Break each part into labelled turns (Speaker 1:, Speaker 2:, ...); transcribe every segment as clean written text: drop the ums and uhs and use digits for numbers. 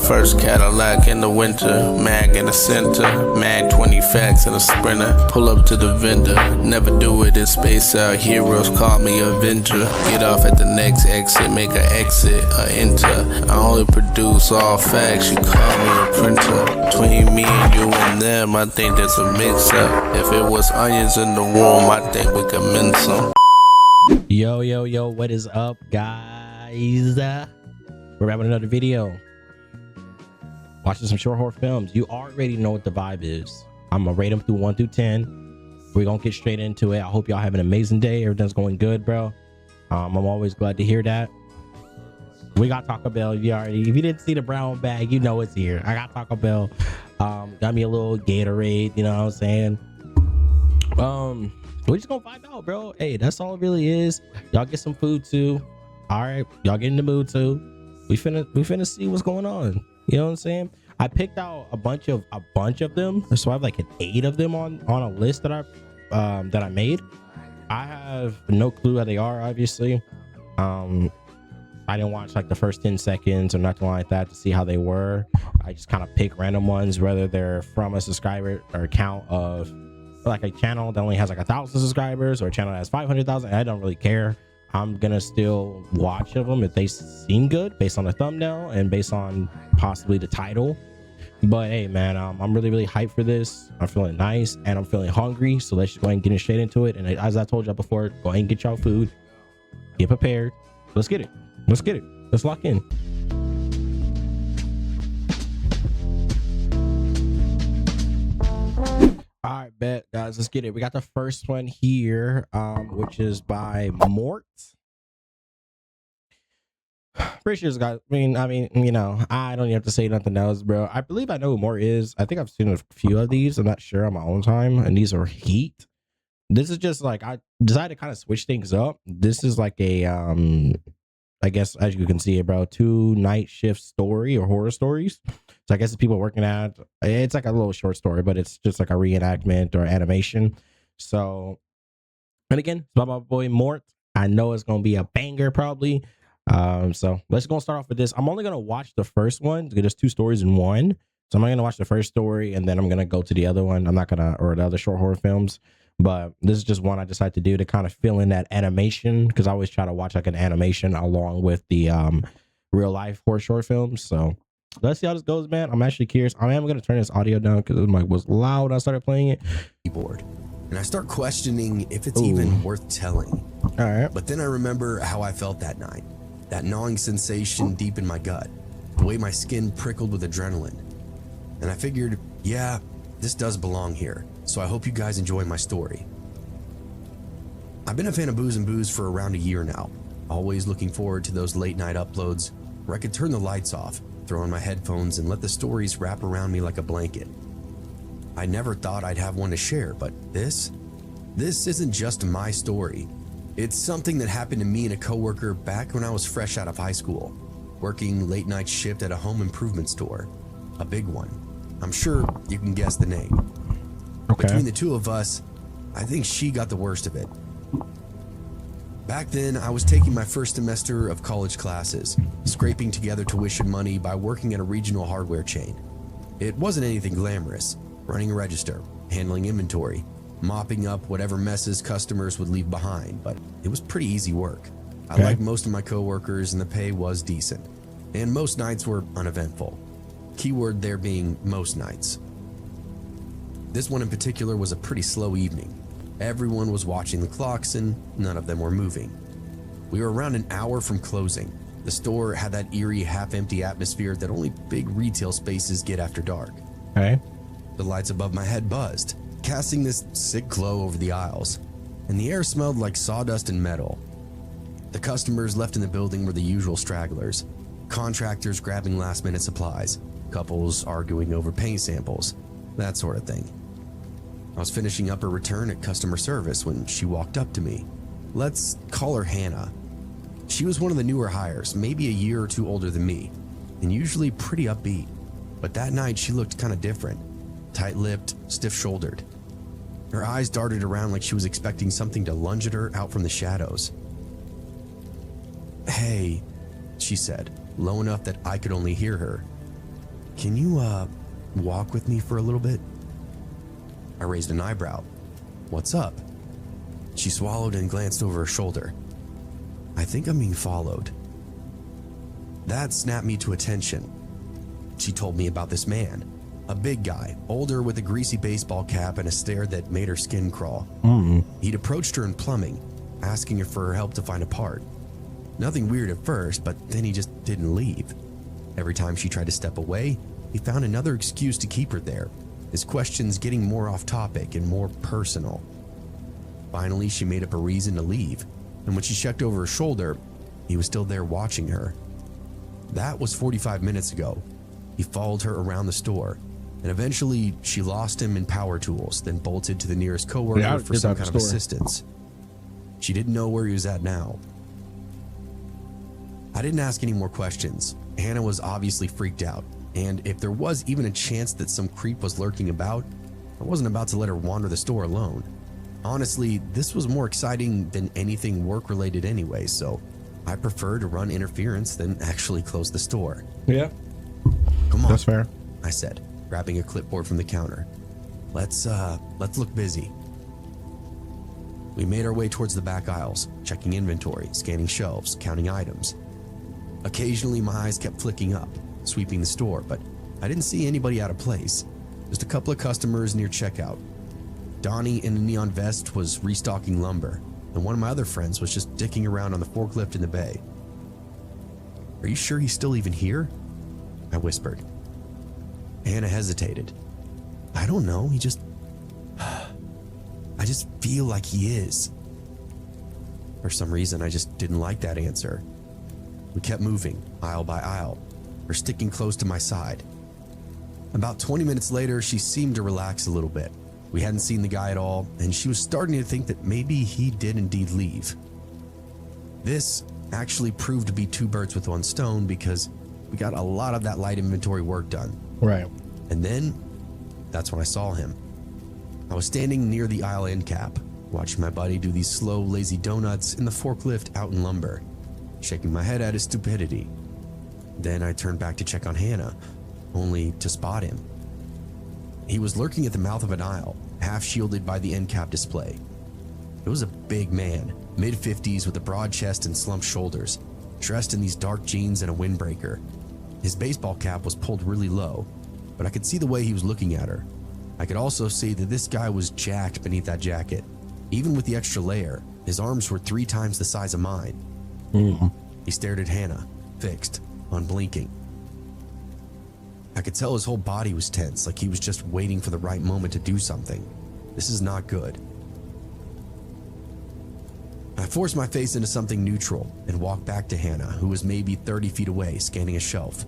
Speaker 1: First Cadillac in the winter, mag in the center, mag 20 facts in a Sprinter. Pull up to the vendor, never do it in space out. Heroes call me Avenger. Get off at the next exit, make an exit, a enter. I only produce all facts, you call me a printer. Between me and you and them, I think there's a mix-up. If it was onions in the room, I think we could mince them.
Speaker 2: Yo, what is up, guys? We're having another video. Watching some short horror films. You already know what the vibe is. I'm gonna rate them through 1 through 10. We're gonna get straight into it. I hope y'all have an amazing day. Everything's going good, bro. I'm always glad to hear that. We got Taco Bell. If you didn't see the brown bag, you know it's here. I got Taco Bell. Got me a little Gatorade, you know what I'm saying? We're just gonna find out, bro. Hey, that's all it really is. Y'all get some food too. All right, y'all get in the mood too. We finna see what's going on. You know what I'm saying? I picked out a bunch of them, so I have like 8 of them on a list that I made. I have no clue how they are, obviously. I didn't watch like the first 10 seconds or nothing like that to see how they were. I just kind of pick random ones, whether they're from a subscriber or account of like a channel that only has like 1,000 subscribers or a channel that has 500,000. I don't really care. I'm gonna still watch them if they seem good based on the thumbnail and based on possibly the title. But hey, man, I'm really hyped for this. I'm feeling nice and I'm feeling hungry, so let's just go ahead and get straight into it. And as I told y'all before, go ahead and get y'all food, get prepared. Let's get it. Let's lock in. All right, bet, guys, let's get it. We got the first one here, which is by Mort. Pretty sure it's got, I mean, you know, I don't even have to say nothing else, bro. I believe I know who Mort is. I think I've seen a few of these. I'm not sure on my own time, and these are heat. This is just like, I decided to kind of switch things up. This is like a, I guess, as you can see it, bro, 2 night shift story or horror stories. So I guess it's people working at, it's like a little short story, but it's just like a reenactment or animation. So, and again, it's by my boy Mort. I know it's going to be a banger probably. So let's go start off with this. I'm only going to watch the first one. There's 2 stories in one. So I'm going to watch the first story and then I'm going to go to the other one. I'm not going to, or the other short horror films. But this is just one I decided to do to kind of fill in that animation, because I always try to watch like an animation along with the real life horror short films. So let's see how this goes, man. I'm actually curious. I am going to turn this audio down because it was loud when I started playing it.
Speaker 3: Keyboard, and I start questioning if it's even worth telling.
Speaker 2: All right.
Speaker 3: But then I remember how I felt that night. That gnawing sensation deep in my gut. The way my skin prickled with adrenaline. And I figured, yeah, this does belong here. So I hope you guys enjoy my story. I've been a fan of Booze and Booze for around a year now. Always looking forward to those late night uploads where I could turn the lights off, throw on my headphones, and let the stories wrap around me like a blanket. I never thought I'd have one to share, but this isn't just my story. It's something that happened to me and a coworker back when I was fresh out of high school, working late night shift at a home improvement store. A big one. I'm sure you can guess the name.
Speaker 2: Okay.
Speaker 3: Between the 2 of us, I think she got the worst of it. Back then, I was taking my first semester of college classes, scraping together tuition money by working at a regional hardware chain. It wasn't anything glamorous, running a register, handling inventory, mopping up whatever messes customers would leave behind, but it was pretty easy work. I liked most of my coworkers and the pay was decent, and most nights were uneventful. Keyword there being most nights. This one in particular was a pretty slow evening. Everyone was watching the clocks and none of them were moving. We were around an hour from closing. The store had that eerie, half-empty atmosphere that only big retail spaces get after dark.
Speaker 2: Okay.
Speaker 3: The lights above my head buzzed, casting this sick glow over the aisles, and the air smelled like sawdust and metal. The customers left in the building were the usual stragglers, contractors grabbing last-minute supplies, couples arguing over paint samples, that sort of thing. I was finishing up her return at customer service when she walked up to me. Let's call her Hannah. She was one of the newer hires, maybe a year or 2 older than me, and usually pretty upbeat. But that night she looked kind of different, tight-lipped, stiff-shouldered. Her eyes darted around like she was expecting something to lunge at her out from the shadows. "Hey," she said, low enough that I could only hear her. can you, walk with me for a little bit? I raised an eyebrow. What's up? She swallowed and glanced over her shoulder. I think I'm being followed. That snapped me to attention. She told me about this man, a big guy, older with a greasy baseball cap and a stare that made her skin crawl. He'd approached her in plumbing, asking her for her help to find a part. Nothing weird at first, but then he just didn't leave. Every time she tried to step away, he found another excuse to keep her there, his questions getting more off topic and more personal. Finally, she made up a reason to leave, and when she checked over her shoulder, he was still there watching her. That was 45 minutes ago. He followed her around the store, and eventually she lost him in power tools, then bolted to the nearest coworker for some kind of assistance. She didn't know where he was at now. I didn't ask any more questions. Hannah was obviously freaked out, and if there was even a chance that some creep was lurking about, I wasn't about to let her wander the store alone. Honestly, this was more exciting than anything work-related anyway, so I prefer to run interference than actually close the store.
Speaker 2: Yeah.
Speaker 3: Come on.
Speaker 2: That's fair.
Speaker 3: I said, grabbing a clipboard from the counter. Let's look busy. We made our way towards the back aisles, checking inventory, scanning shelves, counting items. Occasionally, my eyes kept flicking up, sweeping the store, but I didn't see anybody out of place. Just a couple of customers near checkout. Donnie in a neon vest was restocking lumber, and one of my other friends was just dicking around on the forklift in the bay. Are you sure he's still even here? I whispered. Hannah hesitated. I don't know, I just feel like he is. For some reason, I just didn't like that answer. We kept moving, aisle by aisle, her sticking close to my side. About 20 minutes later, she seemed to relax a little bit. We hadn't seen the guy at all, and she was starting to think that maybe he did indeed leave. This actually proved to be two birds with one stone because we got a lot of that light inventory work done.
Speaker 2: Right.
Speaker 3: And then, that's when I saw him. I was standing near the aisle end cap, watching my buddy do these slow, lazy donuts in the forklift out in lumber, shaking my head at his stupidity. Then I turned back to check on Hannah, only to spot him. He was lurking at the mouth of an aisle, half shielded by the end cap display. It was a big man, mid-50s with a broad chest and slumped shoulders, dressed in these dark jeans and a windbreaker. His baseball cap was pulled really low, but I could see the way he was looking at her. I could also see that this guy was jacked beneath that jacket. Even with the extra layer, his arms were 3 times the size of mine. He stared at Hannah, fixed, unblinking. I could tell his whole body was tense, like he was just waiting for the right moment to do something. This is not good. I forced my face into something neutral and walked back to Hannah, who was maybe 30 feet away, scanning a shelf.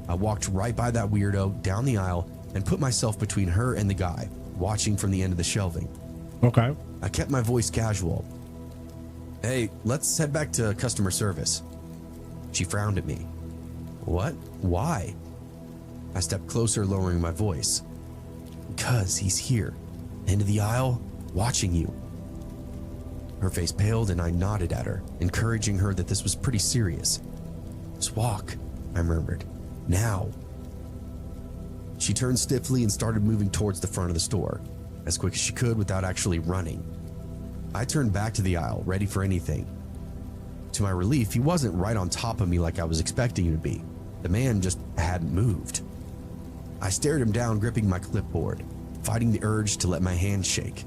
Speaker 3: I walked right by that weirdo, down the aisle, and put myself between her and the guy, watching from the end of the shelving.
Speaker 2: Okay.
Speaker 3: I kept my voice casual. Hey, let's head back to customer service. She frowned at me. What? Why? I stepped closer, lowering my voice. Because he's here, end of the aisle, watching you. Her face paled and I nodded at her, encouraging her that this was pretty serious. Just walk, I murmured. Now. She turned stiffly and started moving towards the front of the store, as quick as she could without actually running. I turned back to the aisle, ready for anything. To my relief, he wasn't right on top of me like I was expecting him to be. The man just hadn't moved. I stared him down, gripping my clipboard, fighting the urge to let my hands shake.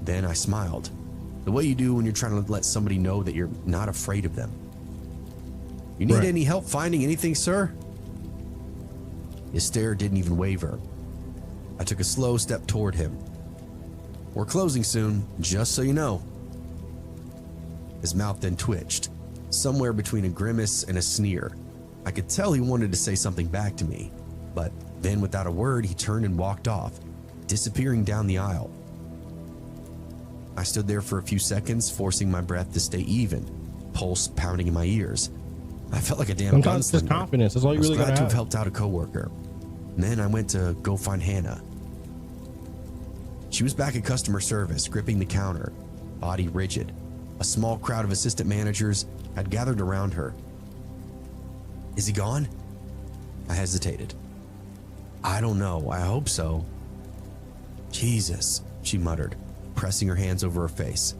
Speaker 3: Then I smiled, the way you do when you're trying to let somebody know that you're not afraid of them. You need any help finding anything, sir? His stare didn't even waver. I took a slow step toward him. We're closing soon, just so you know. His mouth then twitched, somewhere between a grimace and a sneer. I could tell he wanted to say something back to me, but then without a word, he turned and walked off, disappearing down the aisle. I stood there for a few seconds, forcing my breath to stay even, pulse pounding in my ears. I felt like a damn gunslinger.
Speaker 2: Sometimes just confidence is all you really gotta have.
Speaker 3: I was glad to have helped out a coworker. And then I went to go find Hannah. She was back at customer service, gripping the counter, body rigid. A small crowd of assistant managers had gathered around her. Is he gone? I hesitated. I don't know. I hope so. Jesus, she muttered, pressing her hands over her face.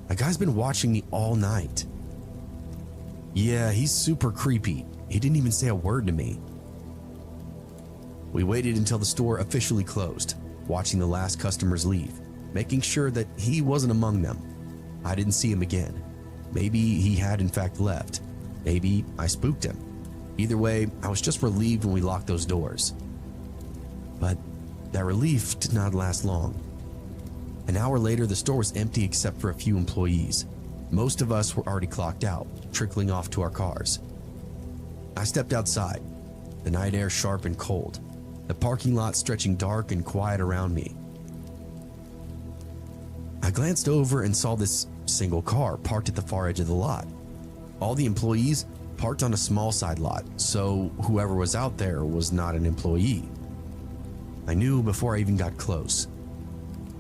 Speaker 3: That guy's been watching me all night. Yeah, he's super creepy. He didn't even say a word to me. We waited until the store officially closed, watching the last customers leave, making sure that he wasn't among them. I didn't see him again. Maybe he had in fact left. Maybe I spooked him. Either way, I was just relieved when we locked those doors. But that relief did not last long. An hour later, the store was empty except for a few employees. Most of us were already clocked out, trickling off to our cars. I stepped outside, the night air sharp and cold, the parking lot stretching dark and quiet around me. I glanced over and saw this single car parked at the far edge of the lot. All the employees parked on a small side lot, so whoever was out there was not an employee. I knew before I even got close.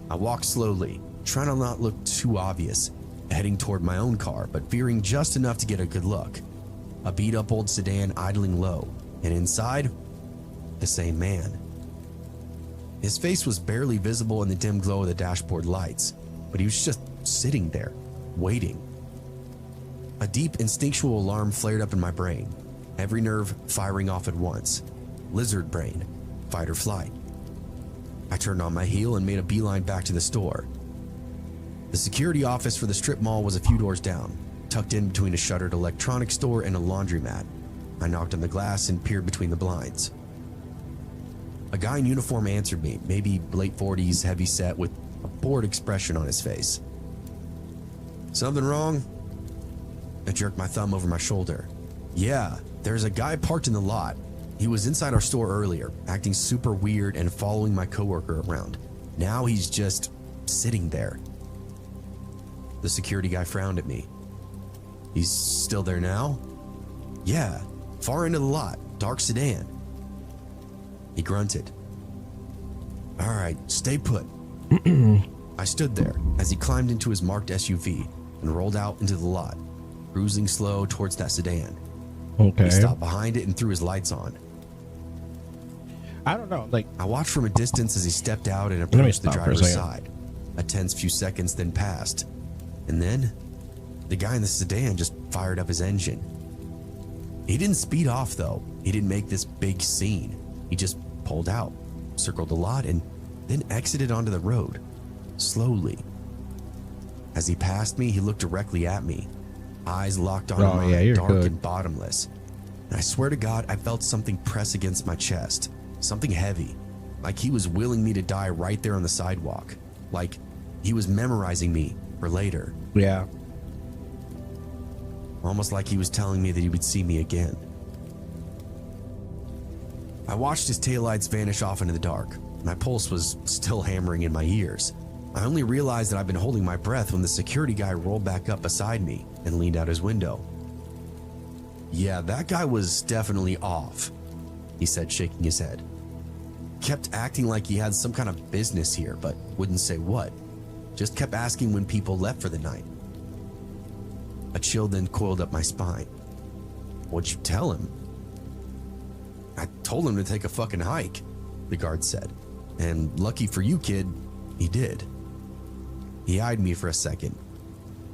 Speaker 3: I walked slowly, trying to not look too obvious, heading toward my own car, but veering just enough to get a good look. A beat-up old sedan idling low, and inside, the same man. His face was barely visible in the dim glow of the dashboard lights, but he was just sitting there, waiting. A deep instinctual alarm flared up in my brain, every nerve firing off at once. Lizard brain, fight or flight. I turned on my heel and made a beeline back to the store. The security office for the strip mall was a few doors down, tucked in between a shuttered electronics store and a laundromat. I knocked on the glass and peered between the blinds. A guy in uniform answered me, maybe late 40s, heavy set, with a bored expression on his face. Something wrong? I jerked my thumb over my shoulder. Yeah, there's a guy parked in the lot. He was inside our store earlier, acting super weird and following my coworker around. Now he's just sitting there. The security guy frowned at me. He's still there now? Yeah, far into the lot, dark sedan. He grunted. All right, stay put. I stood there as he climbed into his marked SUV and rolled out into the lot, cruising slow towards that sedan.
Speaker 2: Okay.
Speaker 3: He stopped behind it and threw his lights on.
Speaker 2: I don't know. Like,
Speaker 3: I watched from a distance as he stepped out and approached the
Speaker 2: stop for a
Speaker 3: driver's
Speaker 2: second.
Speaker 3: side. A tense few seconds then passed. And then the guy in the sedan just fired up his engine. He didn't speed off though. He didn't make this big scene. He just pulled out, circled the lot, and then exited onto the road, slowly. As he passed me, he looked directly at me, eyes locked on mine,
Speaker 2: yeah, you're
Speaker 3: dark
Speaker 2: good.
Speaker 3: and bottomless. And I swear to God, I felt something press against my chest, something heavy, like he was willing me to die right there on the sidewalk, like he was memorizing me for later.
Speaker 2: yeah.
Speaker 3: Almost like he was telling me that he would see me again. I watched his taillights vanish off into the dark. My pulse was still hammering in my ears. I only realized that I'd been holding my breath when the security guy rolled back up beside me and leaned out his window. Yeah, that guy was definitely off, he said, shaking his head. Kept acting like he had some kind of business here, but wouldn't say what. Just kept asking when people left for the night. A chill then coiled up my spine. What'd you tell him? I told him to take a fucking hike, the guard said. And lucky for you, kid, he did. He eyed me for a second.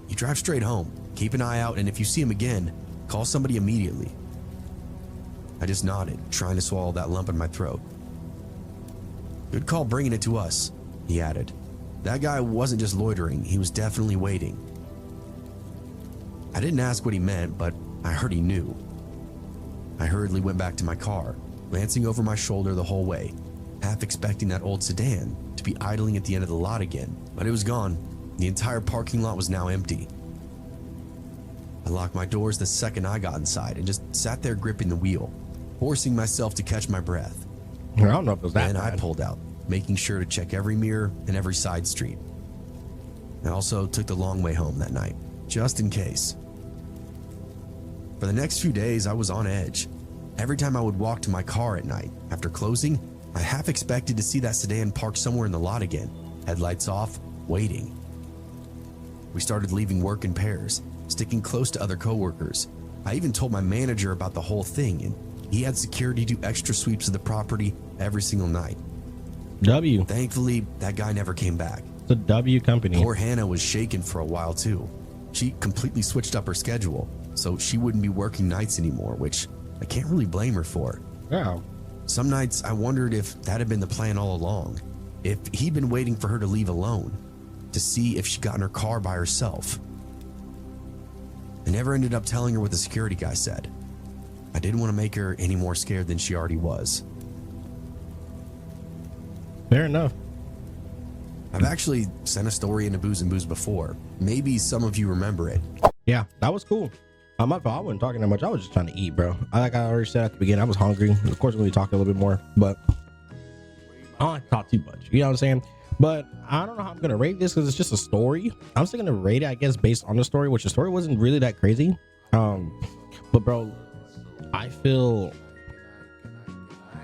Speaker 3: You drive straight home, keep an eye out, and if you see him again, call somebody immediately. I just nodded, trying to swallow that lump in my throat. Good call bringing it to us, he added. That guy wasn't just loitering, he was definitely waiting. I didn't ask what he meant, but I heard he knew. I hurriedly went back to my car, glancing over my shoulder the whole way, half expecting that old sedan to be idling at the end of the lot again, but it was gone. The entire parking lot was now empty. I locked my doors the second I got inside and just sat there gripping the wheel, forcing myself to catch my breath.
Speaker 2: I don't know if it was that
Speaker 3: Then I
Speaker 2: bad.
Speaker 3: pulled out, making sure to check every mirror and every side street. I also took the long way home that night, just in case. For the next few days, I was on edge. Every time I would walk to my car at night, after closing, I half expected to see that sedan parked somewhere in the lot again, headlights off, waiting. We started leaving work in pairs, sticking close to other coworkers. I even told my manager about the whole thing, and He had security do extra sweeps of the property every single night.
Speaker 2: W.
Speaker 3: Thankfully, that guy never came back.
Speaker 2: It's a W company.
Speaker 3: Poor Hannah was shaken for a while too. She completely switched up her schedule, so she wouldn't be working nights anymore, which I can't really blame her for.
Speaker 2: Yeah.
Speaker 3: Some nights I wondered if that had been the plan all along, if he'd been waiting for her to leave alone, to see if she got in her car by herself. I never ended up telling her what the security guy said. I didn't want to make her any more scared than she already was.
Speaker 2: Fair enough.
Speaker 3: I've actually sent a story into Booze and Booze before. Maybe some of you remember it.
Speaker 2: Yeah, that was cool. My fault. I wasn't talking that much. I was just trying to eat, bro. Like I already said at the beginning, I was hungry. Of course, we're going to be talking a little bit more, but I don't like to talk too much. You know what I'm saying? But I don't know how I'm going to rate this because it's just a story. I'm still going to rate it, I guess, based on the story, which the story wasn't really that crazy. But bro, I feel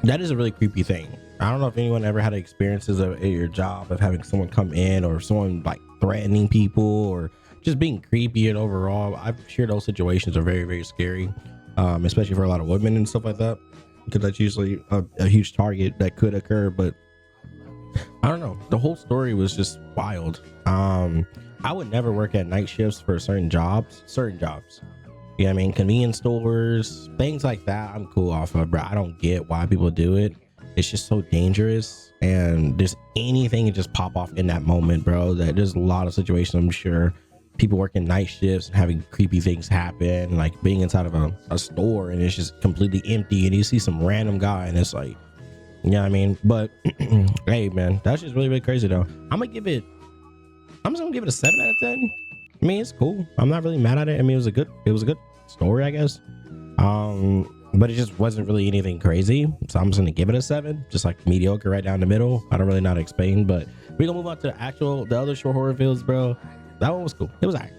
Speaker 2: that is a really creepy thing. I don't know if anyone ever had experiences at your job of having someone come in or someone like threatening people or just being creepy. And overall, I'm sure those situations are very, very scary, especially for a lot of women and stuff like that, because that's usually a huge target that could occur. But I don't know, the whole story was just wild. I would never work at night shifts for certain jobs. You know what I mean? Convenience stores, things like that, I'm cool off of, bro. I don't get why people do it. It's just so dangerous, and there's anything that just pop off in that moment, bro. That there's a lot of situations, I'm sure, people working night shifts and having creepy things happen, like being inside of a store and it's just completely empty and you see some random guy and it's like, you know what I mean? But hey, man, that's just really, really crazy though. I'm just gonna give it a 7 out of 10. I mean, it's cool. I'm not really mad at it. I mean, it was a good story, I guess. But it just wasn't really anything crazy, so I'm just gonna give it a 7, just like mediocre, right down the middle. I don't really know how to explain, but we're gonna move on to the other short horror films, bro. That one was cool. It was alright.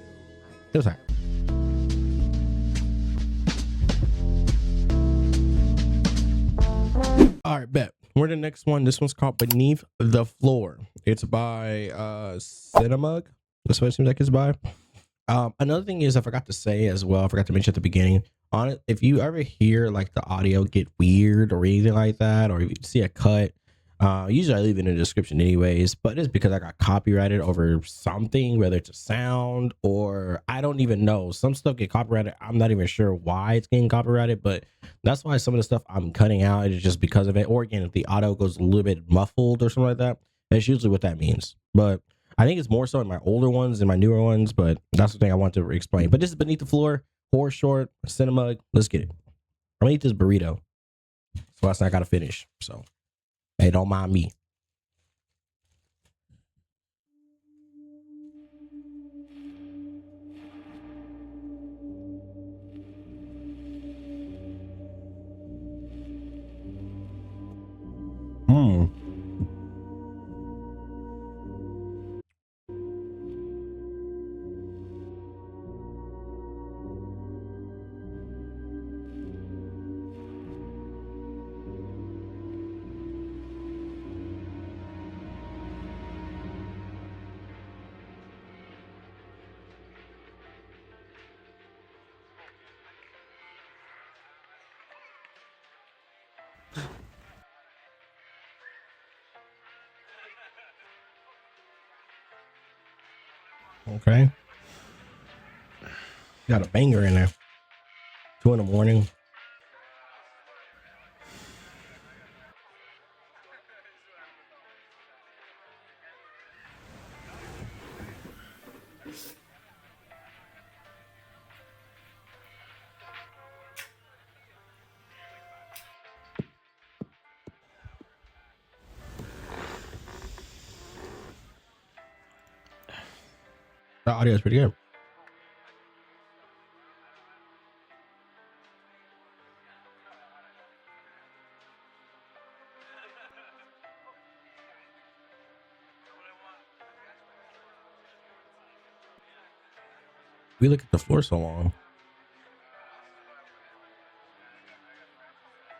Speaker 2: All right, bet. We're the next one. This one's called Beneath the Floor. It's by Cinemug. That's what it seems like it's by. Another thing is, I forgot to say as well, I forgot to mention at the beginning, on it, if you ever hear like the audio get weird or anything like that, or if you see a cut, usually I leave it in the description anyways, but it's because I got copyrighted over something, whether it's a sound or I don't even know. Some stuff get copyrighted. I'm not even sure why it's getting copyrighted, but that's why some of the stuff I'm cutting out is just because of it. Or again, if the audio goes a little bit muffled or something like that, that's usually what that means. But I think it's more so in my older ones and my newer ones, but that's the thing I want to explain. But this is Beneath the Floor, horror short, cinema. Let's get it. I'm gonna eat this burrito. So that's not gotta finish. So hey, don't mind me. Okay. Got a banger in there. 2 a.m. The audio is pretty good. We look at the floor so long.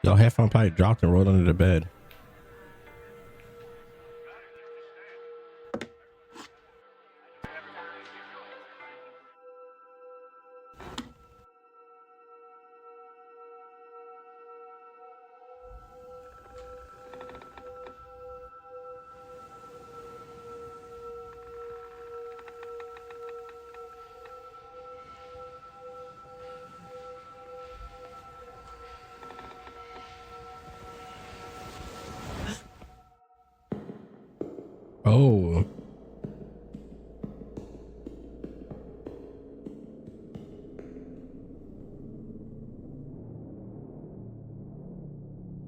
Speaker 2: Y'all headphone probably dropped and rolled under the bed. Oh.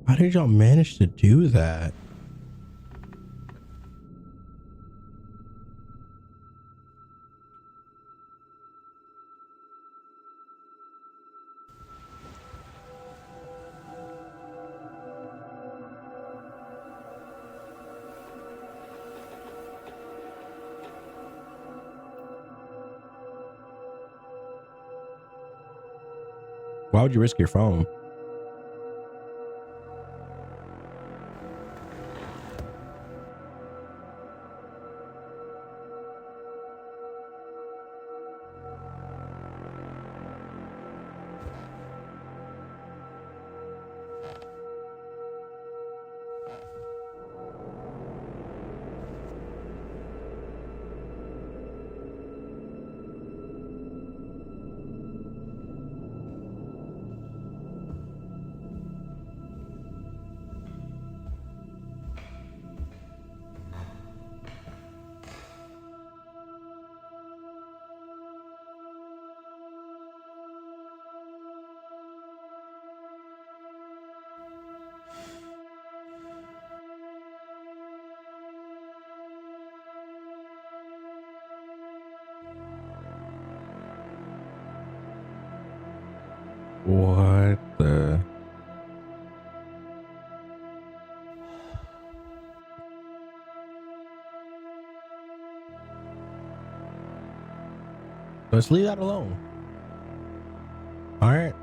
Speaker 2: How did y'all manage to do that? Why would you risk your phone? What the? Let's leave that alone. All right.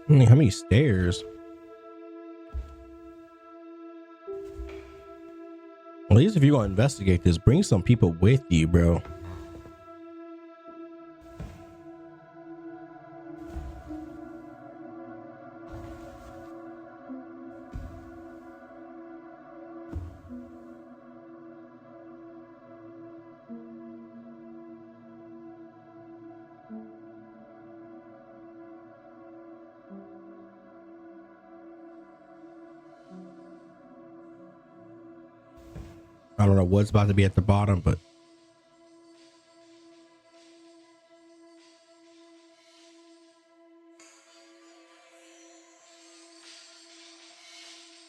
Speaker 2: How many stairs? At least if you're gonna investigate this, bring some people with you, bro. I don't know what's about to be at the bottom, but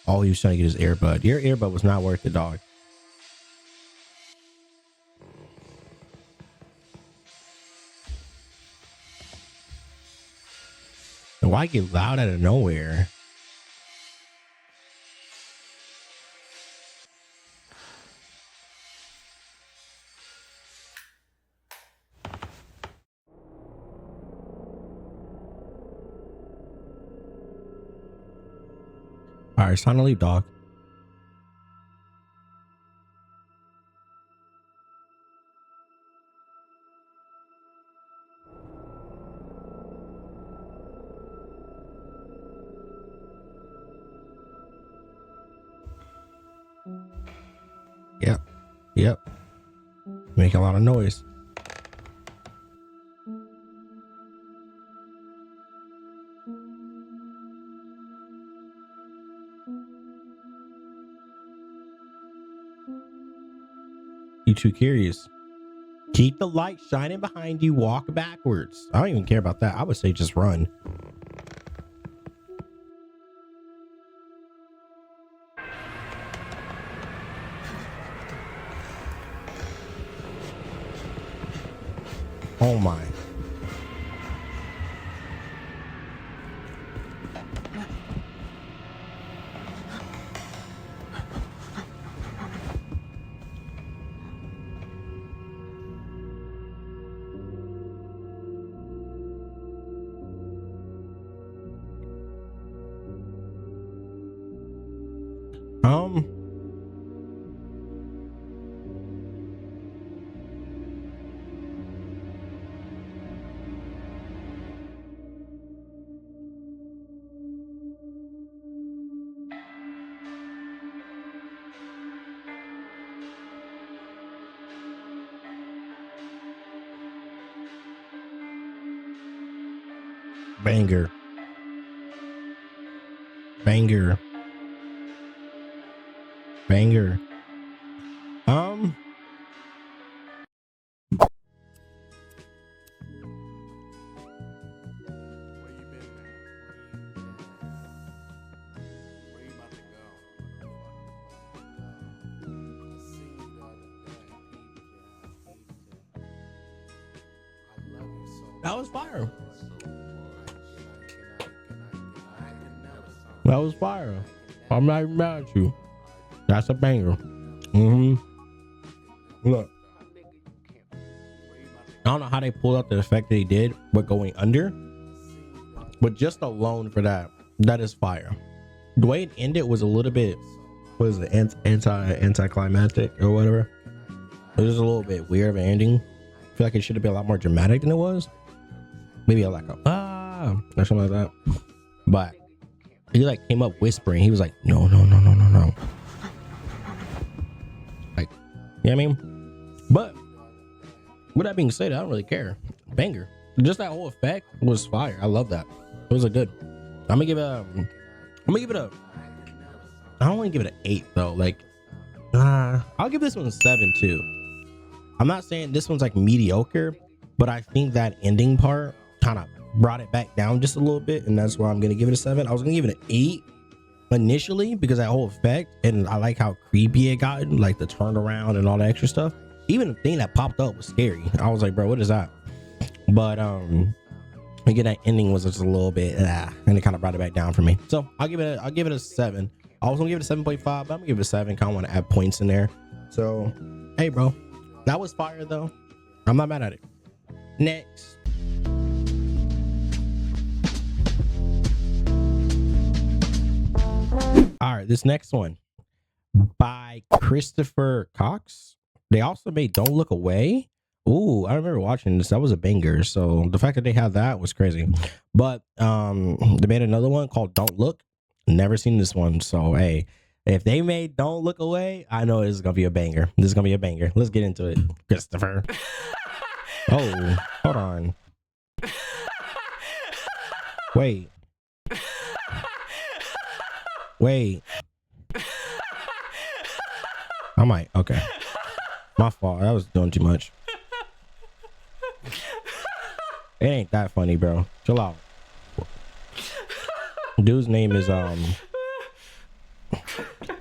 Speaker 2: all he was trying to get his earbud. Your earbud was not worth it, dog. And why get loud out of nowhere? All right, it's time to leave, dog. Yep. Yep. Make a lot of noise. You too curious. Keep the light shining behind you. Walk backwards. I don't even care about that. I would say just run. Oh my. Um, banger. Banger. Banger. Um,
Speaker 1: Where you been, man? Where you about to go? I seen you the other day. I love you so much.
Speaker 2: that was fire.
Speaker 1: I can never stop.
Speaker 2: That was fire. I'm not even mad at you. That's a banger. Mm-hmm. Look, I don't know how they pulled out the effect they did with going under, but just alone for that, that is fire. The way it ended was a little bit, what is it, anticlimactic or whatever. It was a little bit weird of an ending. I feel like it should have been a lot more dramatic than it was. Maybe like a or something like that. But he like came up whispering. He was like, no. Like, you know what I mean? But with that being said, I don't really care. Banger. Just that whole effect was fire. I love that. It was a good. I'm gonna give it a. I don't want to give it an 8 though. Like, I'll give this one a 7 too. I'm not saying this one's like mediocre, but I think that ending part kind of brought it back down just a little bit, and that's why I'm gonna give it a 7. I was gonna give it an 8 initially because that whole effect, and I like how creepy it got, like the turnaround and all that extra stuff. Even the thing that popped up was scary. I was like, bro, what is that? But again, that ending was just a little bit and it kind of brought it back down for me. So I'll give it a 7. I was gonna give it a 7.5, but I'm gonna give it a 7. Kind of want to add points in there. So hey, bro, that was fire though. I'm not mad at it. Next. All right, this next one by Christopher Cox. They also made Don't Look Away. Ooh, I remember watching this. That was a banger. So the fact that they had that was crazy. But they made another one called Don't Look. Never seen this one. So hey, if they made Don't Look Away, I know this is gonna be a banger. This is gonna be a banger. Let's get into it, Christopher. Oh, hold on. Wait. I might. Okay. My fault. I was doing too much. It ain't that funny, bro. Chill out. Dude's name is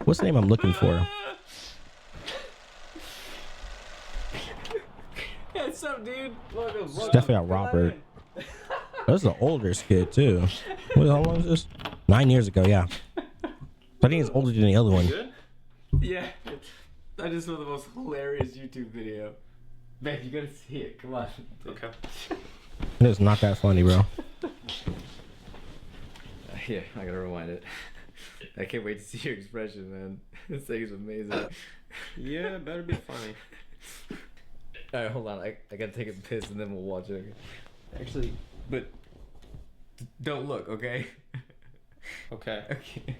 Speaker 2: what's the name I'm looking for?
Speaker 4: What's up, dude? Welcome.
Speaker 2: It's definitely not Robert. That's an older skit too. How long is this? 9 years ago, yeah. I think it's older than the other one.
Speaker 4: Good? Yeah. I just saw the most hilarious YouTube video. Man, you gotta see it. Come on. Okay.
Speaker 2: It's not that funny, bro.
Speaker 4: Yeah, I gotta rewind it. I can't wait to see your expression, man. This thing is amazing.
Speaker 5: Yeah, it better be funny.
Speaker 4: Alright, hold on. I gotta take a piss and then we'll watch it. Actually, but don't look, okay?
Speaker 5: Okay.
Speaker 4: Okay.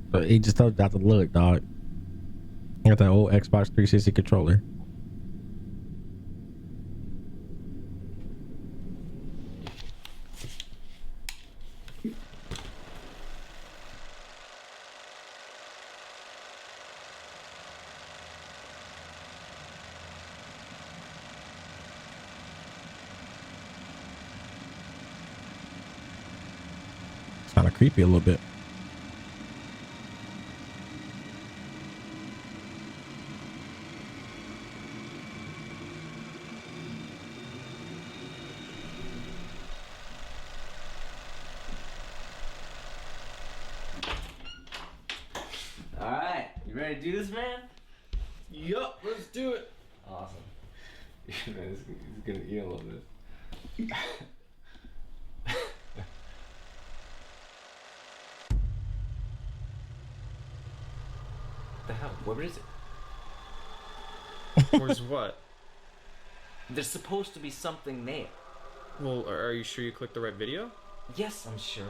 Speaker 2: But he just told you not to look, dog. You got that old Xbox 360 controller. It's kind of creepy a little bit.
Speaker 4: ready to do this, man?
Speaker 5: Yup, let's do it.
Speaker 4: Awesome. Man, you're gonna love this. The hell? Where is it?
Speaker 5: Where's what?
Speaker 4: There's supposed to be something there.
Speaker 5: Well, are you sure you clicked the right video?
Speaker 4: Yes, I'm sure.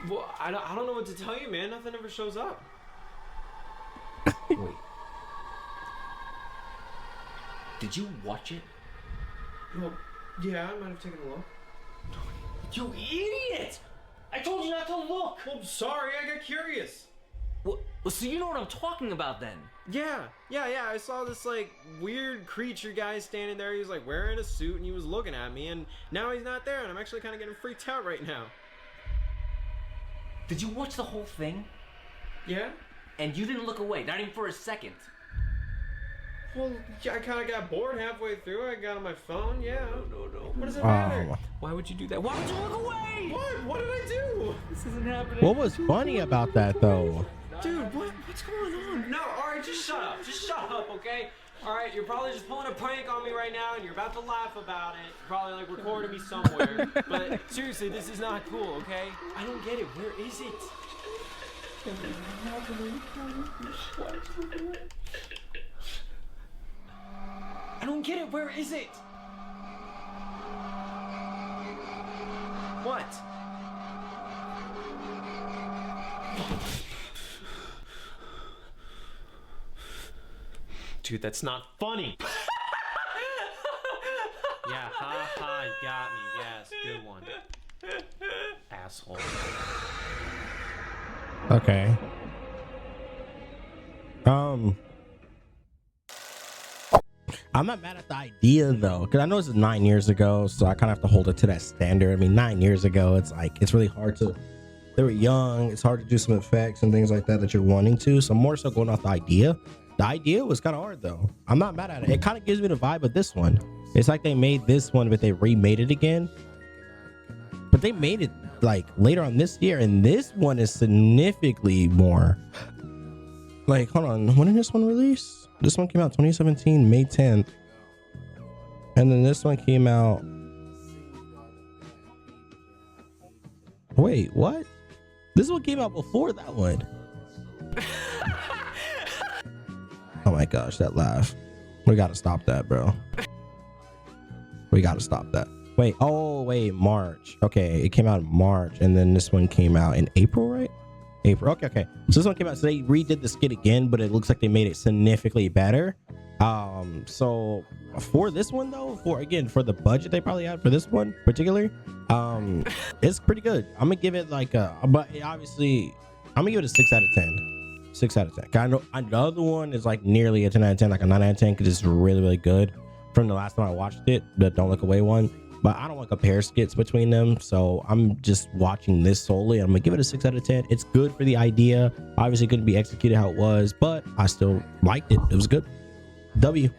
Speaker 5: Well, I don't know what to tell you, man. Nothing ever shows up.
Speaker 4: Wait. Did you watch it?
Speaker 5: Well, yeah, I might have taken a look.
Speaker 4: You idiot! I told you not to look!
Speaker 5: Well, I'm sorry, I got curious.
Speaker 4: Well, so you know what I'm talking about then?
Speaker 5: Yeah. I saw this, like, weird creature guy standing there. He was, like, wearing a suit, and he was looking at me, and now he's not there, and I'm actually kind of getting freaked out right now.
Speaker 4: Did you watch the whole thing?
Speaker 5: Yeah?
Speaker 4: And you didn't look away, not even for a second.
Speaker 5: Well, yeah, I kind of got bored halfway through. I got on my phone, yeah. No. What does it
Speaker 2: Oh.
Speaker 5: matter?
Speaker 4: Why would you do that? Why would you look away?
Speaker 5: What? What did I do?
Speaker 4: This isn't happening.
Speaker 2: What was funny about that though?
Speaker 5: Dude, what's going on? No, alright, just shut up. Just shut up, okay? Alright, you're probably just pulling a prank on me right now and you're about to laugh about it. You're probably like recording me somewhere. But seriously, this is not cool, okay? I don't get it. Where is it? I don't get it. Where is it? What? Dude, that's not funny. Yeah, ha, you got me. Yes, good one. Asshole.
Speaker 2: Okay. I'm not mad at the idea though, because I know this is 9 years ago, so I kind of have to hold it to that standard. I mean, 9 years ago, it's like it's really hard to. They were young. It's hard to do some effects and things like that you're wanting to. So I'm more so going off the idea. The idea was kind of hard though. I'm not mad at it. It kind of gives me the vibe of this one. It's like they made this one, but they remade it again. But they made it like later on this year, and this one is significantly more. Like, hold on, when did this one release? This one came out 2017, May 10th. And then this one came out. Wait, what? This one came out before that one. Oh my gosh, that laugh. We gotta stop that, bro. We gotta stop that. Wait, March. Okay, it came out in March, and then this one came out in April, right? April. Okay. So this one came out. So they redid the skit again, but it looks like they made it significantly better. So for this one though, for the budget they probably had for this one particularly, it's pretty good. I'm gonna give it like but obviously I'm gonna give it a 6 out of 10. 6 out of 10. I know another one is like nearly a 10 out of 10, like a 9 out of 10, because it's really, really good from the last time I watched it, the Don't Look Away one. But I don't want to compare skits between them, so I'm just watching this solely. I'm gonna give it a 6 out of 10. It's good for the idea. Obviously, couldn't be executed how it was, but I still liked it. It was good. W.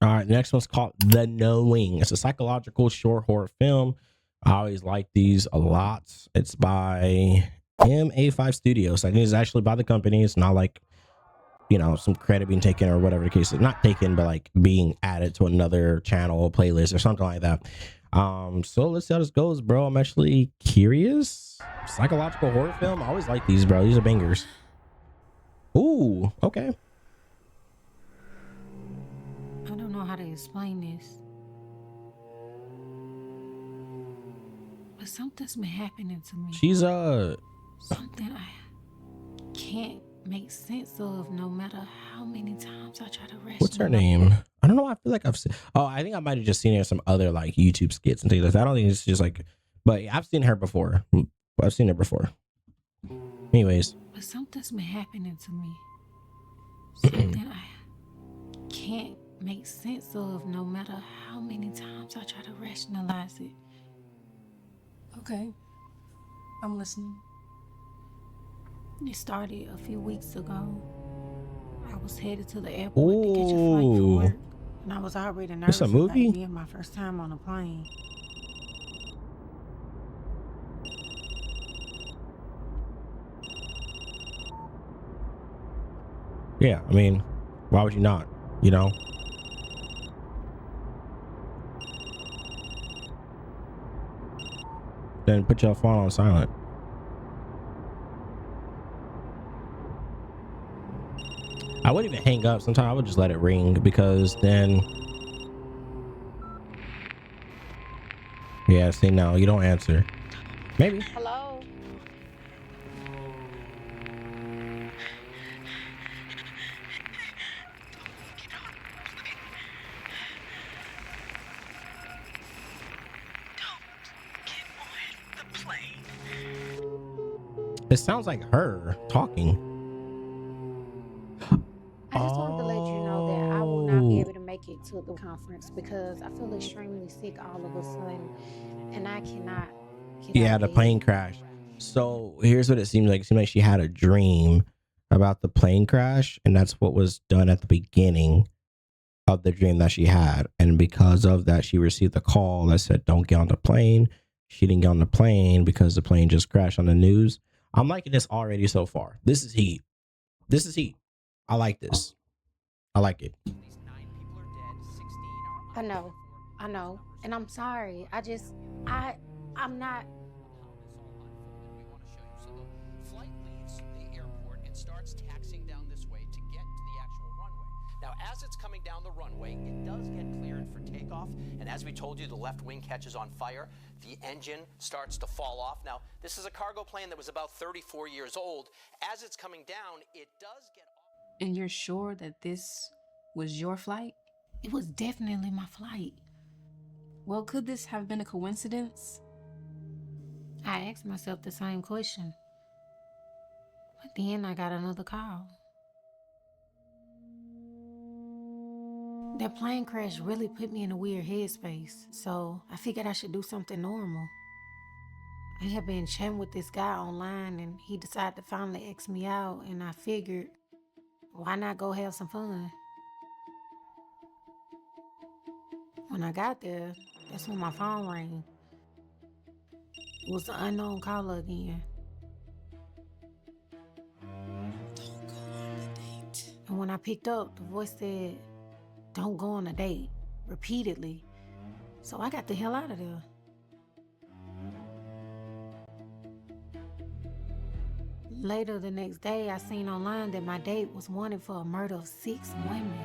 Speaker 2: All right, next one's called The Knowing. It's a psychological short horror film. I always like these a lot. It's by MA5 Studios. I think it's actually by the company. It's not like, you know, some credit being taken or whatever the case is. Not taken, but like being added to another channel, playlist, or something like that. So let's see how this goes, bro. I'm actually curious. Psychological horror film. I always like these, bro. These are bangers. Ooh, okay.
Speaker 6: I don't know how to explain this, but something's been happening to me.
Speaker 2: She's
Speaker 6: something I can't make sense of, no matter how many times I try to rest.
Speaker 2: What's her name? I don't know. I feel like I've seen. Oh, I think I might have just seen her in some other like YouTube skits and things like that. I don't think it's just like, but I've seen her before. Anyways,
Speaker 6: but something's been happening to me. Something I can't make sense of, no matter how many times I try to rationalize it.
Speaker 7: Okay, I'm listening.
Speaker 6: It started a few weeks ago. I was headed to the airport to catch a flight for work. And I was already nervous
Speaker 2: a
Speaker 6: about
Speaker 2: movie?
Speaker 6: it being my first time on a plane.
Speaker 2: Yeah, I mean, why would you not? You know? Then put your phone on silent. I wouldn't even hang up. Sometimes I would just let it ring because then. Yeah, see, no, you don't answer. Maybe.
Speaker 6: Hello?
Speaker 2: It sounds like her talking.
Speaker 6: I just wanted to let you know that I will not be able to make it to the conference because I feel extremely sick all of a sudden and I cannot get
Speaker 2: Yeah,
Speaker 6: out
Speaker 2: the
Speaker 6: of
Speaker 2: plane
Speaker 6: bed.
Speaker 2: crash. So here's what it seems like. It seemed like she had a dream about the plane crash, and that's what was done at the beginning of the dream that she had. And because of that, she received a call that said, "Don't get on the plane." She didn't get on the plane because the plane just crashed on the news. I'm liking this already so far. This is heat. This is heat. I like this. I like it.
Speaker 6: I know. And I'm sorry. I'm not.
Speaker 8: Flight leaves the airport and starts taxiing down this way to get to the actual runway. Now, as it's coming down the runway, it does get cleared for takeoff. And as we told you, the left wing catches on fire. The engine starts to fall off. Now, this is a cargo plane that was about 34 years old. As it's coming down, it does get off.
Speaker 7: And you're sure that this was your flight?
Speaker 6: It was definitely my flight.
Speaker 7: Well, could this have been a coincidence?
Speaker 6: I asked myself the same question. But then I got another call. That plane crash really put me in a weird headspace, so I figured I should do something normal. I had been chatting with this guy online and he decided to finally ask me out, and I figured, why not go have some fun? When I got there, that's when my phone rang. It was the unknown caller again.
Speaker 7: Don't go on the date.
Speaker 6: And when I picked up, the voice said, "Don't go on a date," repeatedly. So I got the hell out of there. Later the next day, I seen online that my date was wanted for a murder of 6 women.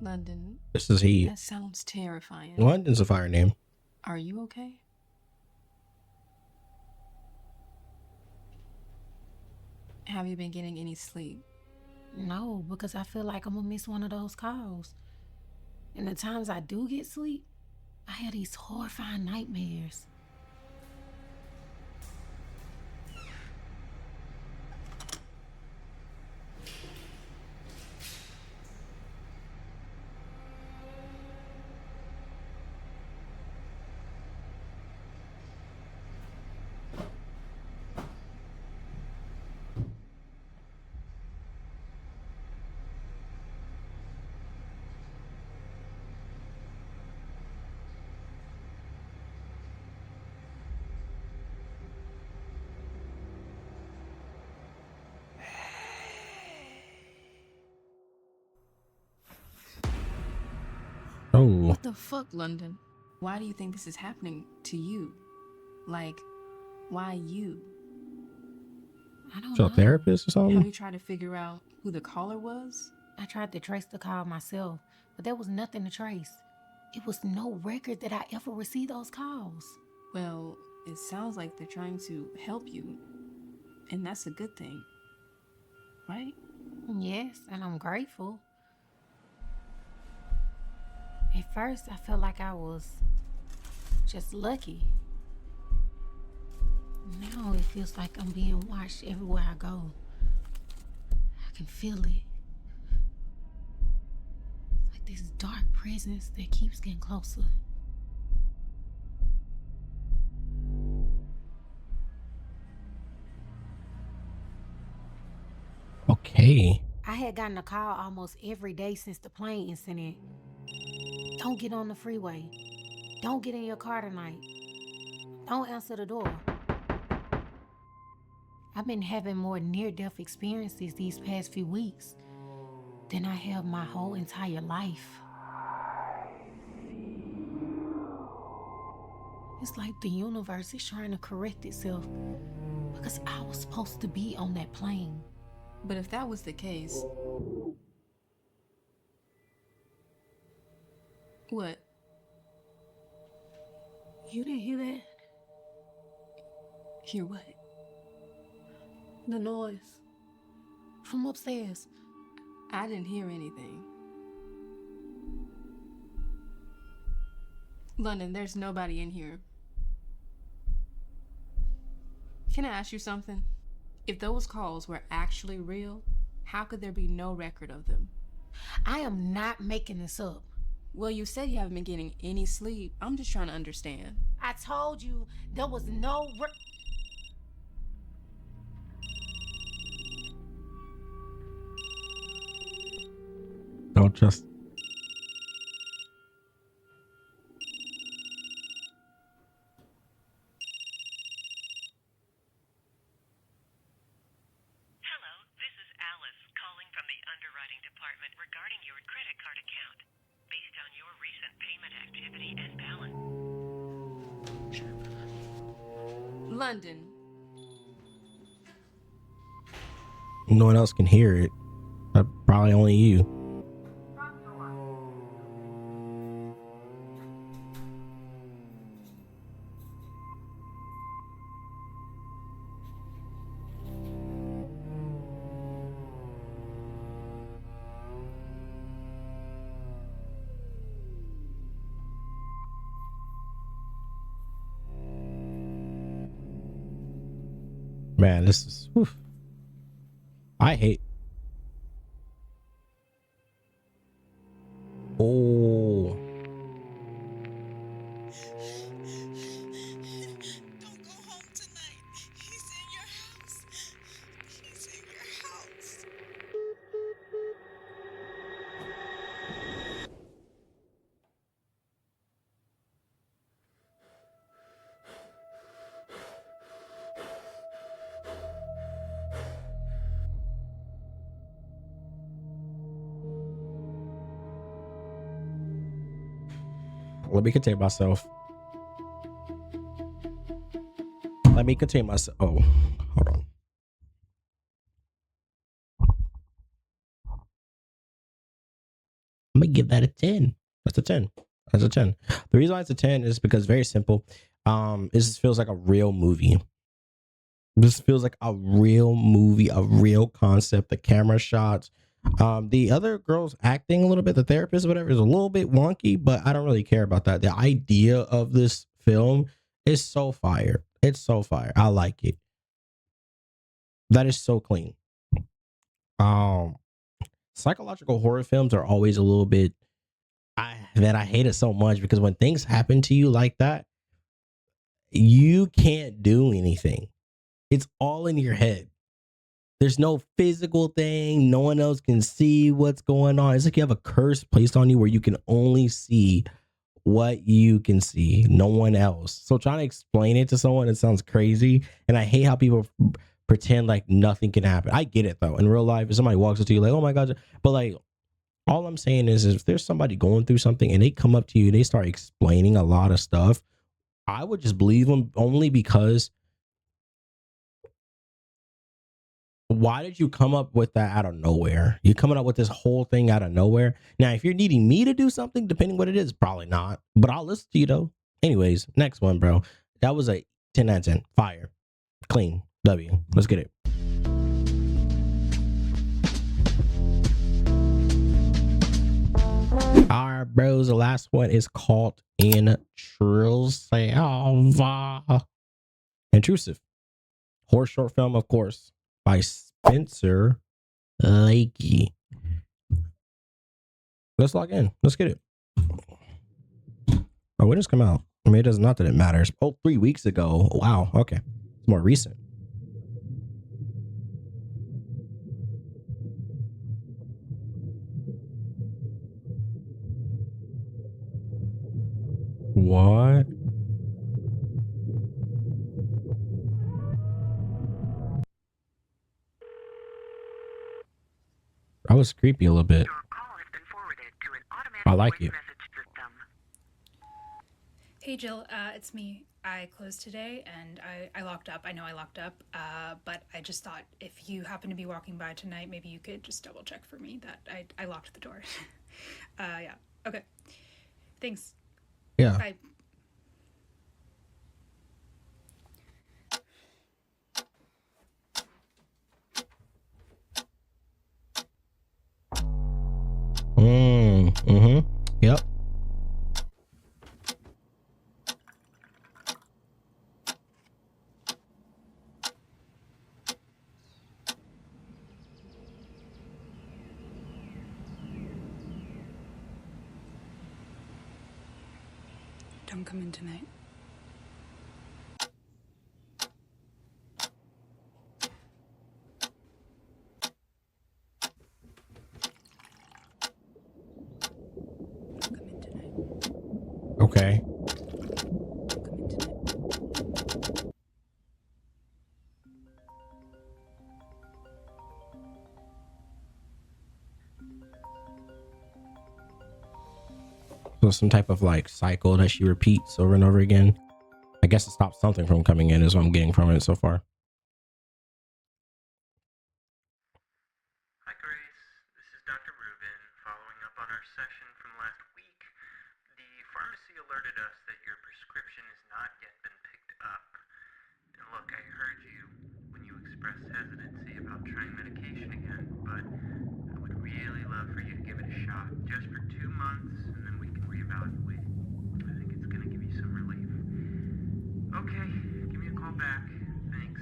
Speaker 7: London,
Speaker 2: This is heat.
Speaker 7: that sounds terrifying.
Speaker 2: London's a fire name.
Speaker 7: Are you okay? Have you been getting any sleep?
Speaker 6: No, because I feel like I'm gonna miss one of those calls. And the times I do get sleep, I have these horrifying nightmares.
Speaker 2: Oh,
Speaker 7: What the fuck, London? Why do you think this is happening to you? Like, why you?
Speaker 6: I don't
Speaker 2: so
Speaker 6: know.
Speaker 2: a therapist or
Speaker 7: Have
Speaker 2: something?
Speaker 7: you tried to figure out who the caller was?
Speaker 6: I tried to trace the call myself, but there was nothing to trace. It was no record that I ever received those calls.
Speaker 7: Well, it sounds like they're trying to help you, and that's a good thing, right?
Speaker 6: Yes, and I'm grateful. At first, I felt like I was just lucky. Now it feels like I'm being watched everywhere I go. I can feel it. It's like this dark presence that keeps getting closer.
Speaker 2: Okay.
Speaker 6: I had gotten a call almost every day since the plane incident. Don't get on the freeway. Don't get in your car tonight. Don't answer the door. I've been having more near-death experiences these past few weeks than I have my whole entire life. It's like the universe is trying to correct itself because I was supposed to be on that plane.
Speaker 7: But if that was the case... What?
Speaker 6: You didn't hear that?
Speaker 7: Hear what?
Speaker 6: The noise from upstairs.
Speaker 7: I didn't hear anything. London, there's nobody in here. Can I ask you something? If those calls were actually real, how could there be no record of them?
Speaker 6: I am not making this up.
Speaker 7: Well, you said you haven't been getting any sleep. I'm just trying to understand.
Speaker 6: I told you there was no
Speaker 2: Don't just.
Speaker 9: Hello, this is Alice calling from the underwriting department regarding your credit card account. Based on your recent payment activity and balance.
Speaker 7: London.
Speaker 2: No one else can hear it. Probably only you. Man, this is. Whew. I hate. Oh.
Speaker 10: Don't go home tonight. He's in your house. He's in your house.
Speaker 2: Let me contain myself. Let me contain myself. Oh, hold on. I'm gonna give that a 10. That's a 10. That's a 10. The reason why it's a 10 is because very simple. This feels like a real movie. This feels like a real movie, a real concept. The camera shots. The other girl's acting a little bit, the therapist, whatever, is a little bit wonky, but I don't really care about that. The idea of this film is so fire. It's so fire. I like it. That is so clean. Psychological horror films are always a little bit. I hate it so much because when things happen to you like that, you can't do anything. It's all in your head. There's no physical thing. No one else can see what's going on. It's like you have a curse placed on you where you can only see what you can see, no one else. So trying to explain it to someone, it sounds crazy. And I hate how people pretend like nothing can happen. I get it though. In real life, if somebody walks up to you like, oh my God. But like, all I'm saying is if there's somebody going through something and they come up to you, they start explaining a lot of stuff, I would just believe them only because why did you come up with that out of nowhere? You're coming up with this whole thing out of nowhere. Now, if you're needing me to do something, depending what it is, probably not. But I'll listen to you though. Anyways, next one, bro. That was a 10 out of 10. Fire. Clean. W. Let's get it. All right, bros. The last one is called Intrusive. Intrusive. Horror short film, of course, by Spencer Lakey. Let's log in. Let's get it. Oh, when does it come out? I mean, it does not that it matters. Oh, 3 weeks ago. Wow. Okay. It's more recent. What? That was creepy a little bit. I like it.
Speaker 11: Hey Jill, it's me. I closed today and I locked up. I know I locked up, but I just thought if you happen to be walking by tonight, maybe you could just double check for me that I locked the door. Yeah. Okay. Thanks.
Speaker 2: Yeah.
Speaker 11: Bye.
Speaker 2: Mm-hmm. Yep.
Speaker 11: Don't come in tonight.
Speaker 2: Okay. So some type of like cycle that she repeats over and over again. I guess it stops something from coming in is what I'm getting from it so far.
Speaker 12: Hi Grace, this is Dr. Rubin, following up on our session from last week. The pharmacy alerted us that your prescription has not yet been picked up. And look, I heard you when you expressed hesitancy about trying medication again, but I would really love for you to give it a shot, just for 2 months, and then we can reevaluate. I think it's gonna give you some relief. Okay, give me a call back. Thanks.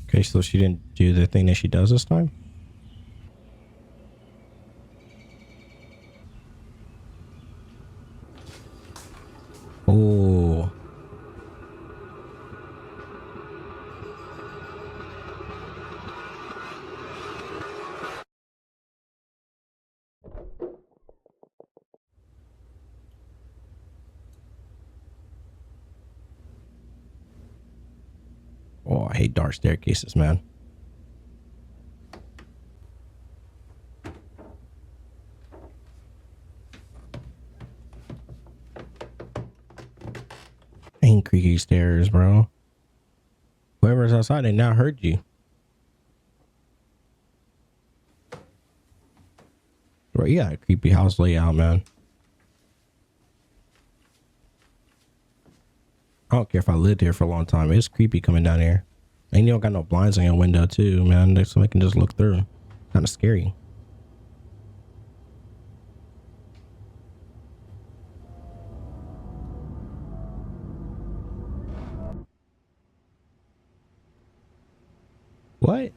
Speaker 2: Okay, so she didn't do the thing that she does this time? Oh. Oh, I hate dark staircases, man. Ain't creaky stairs, bro. Whoever's outside, they now heard you. Bro, you got a creepy house layout, man. I don't care if I lived here for a long time. It's creepy coming down here. And you don't got no blinds on your window too, man. So I can just look through. Kind of scary. What?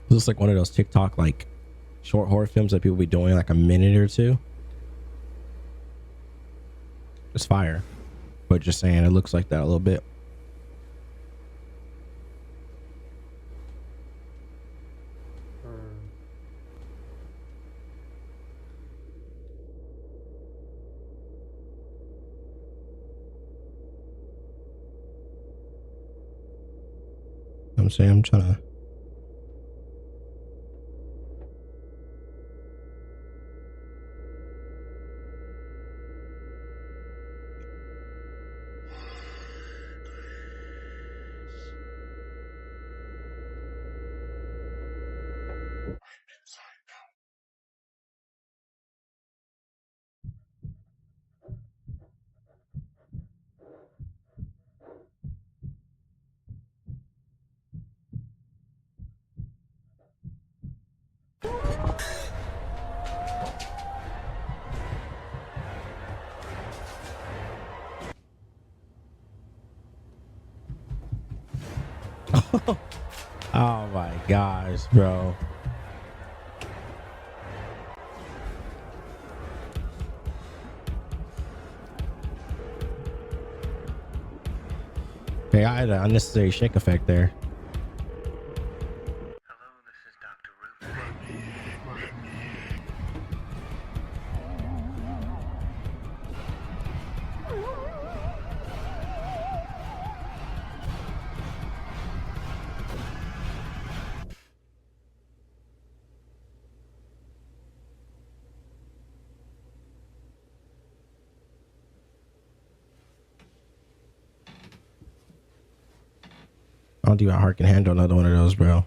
Speaker 2: This looks like one of those TikTok like short horror films that people be doing like a minute or two. It's fire. But just saying, it looks like that a little bit. I'm saying, I'm trying to. Oh my gosh, bro. Okay, I had an unnecessary shake effect there. I don't think my heart can handle another one of those, bro.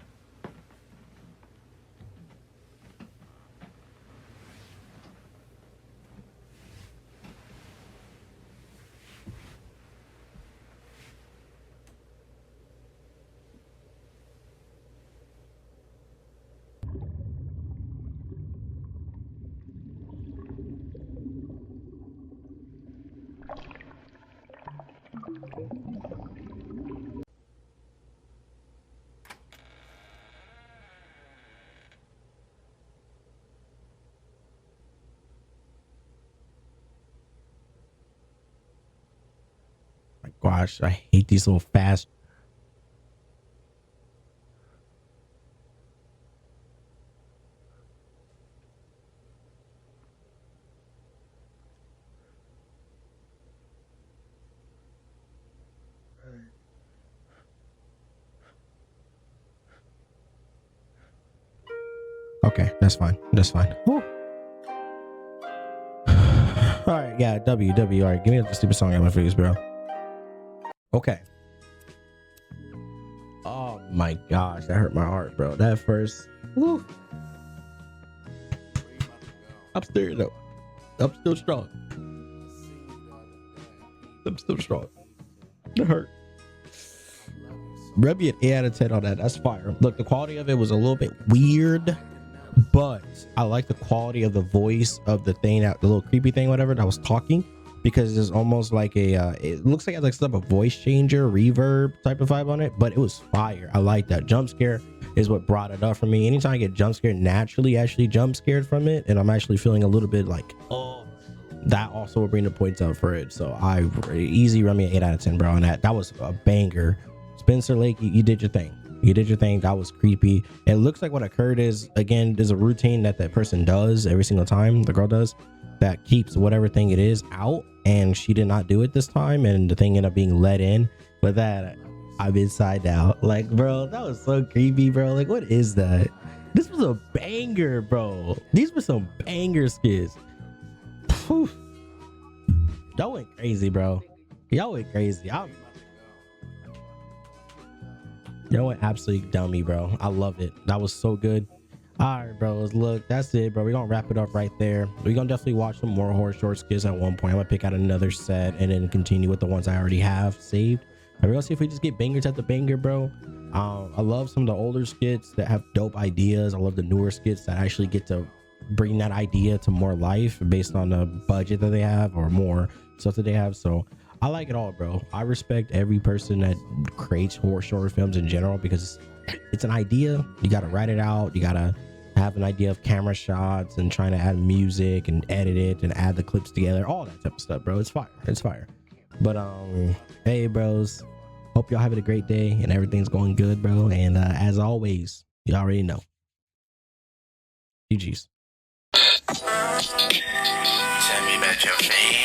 Speaker 2: My gosh, I hate these little fast. Okay, that's fine. That's fine. Woo. All right, yeah, W. All right, give me the stupid song out of my face, bro. Okay. Oh my gosh, that hurt my heart, bro. That first. Woo. I'm still though. I'm still strong. I'm still strong. It hurt. Rub me an 8 out of 10 on that. That's fire. Look, the quality of it was a little bit weird, but I like the quality of the voice of the thing, that the little creepy thing, whatever, that was talking, because it's almost like a it looks like it has like some a voice changer, reverb type of vibe on it, but it was fire. I like that. Jump scare is what brought it up for me. Anytime I get jump scared, naturally actually jump scared from it, and I'm actually feeling a little bit like, oh, that also will bring the points up for it. So I easy run me an 8 out of 10, bro. On that was a banger. Spencer Lake, you did your thing. You did your thing. That was creepy. It looks like what occurred is, again, there's a routine that person does every single time, the girl does, that keeps whatever thing it is out, and she did not do it this time, and the thing ended up being let in. But that, I'm inside out. Like, bro, that was so creepy, bro. Like, what is that? This was a banger, bro. These were some banger skits. Whew. Y'all went crazy, bro. Y'all went crazy. Y'all went absolutely dummy, bro. I love it. That was so good. All right, bros. Look, that's it, bro. We're gonna wrap it up right there. We're gonna definitely watch some more horror short skits at one point. I'm gonna pick out another set and then continue with the ones I already have saved. And we're gonna see if we just get bangers at the banger, bro. I love some of the older skits that have dope ideas. I love the newer skits that actually get to bring that idea to more life based on the budget that they have or more stuff that they have. So I like it all, bro. I respect every person that creates horror short films in general, because it's an idea. You got to write it out. You got to have an idea of camera shots and trying to add music and edit it and add the clips together, all that type of stuff, bro. It's fire. It's fire. But hey, bros, hope y'all having a great day and everything's going good, bro. And as always, you already know. GG's.
Speaker 1: Tell me about your fame.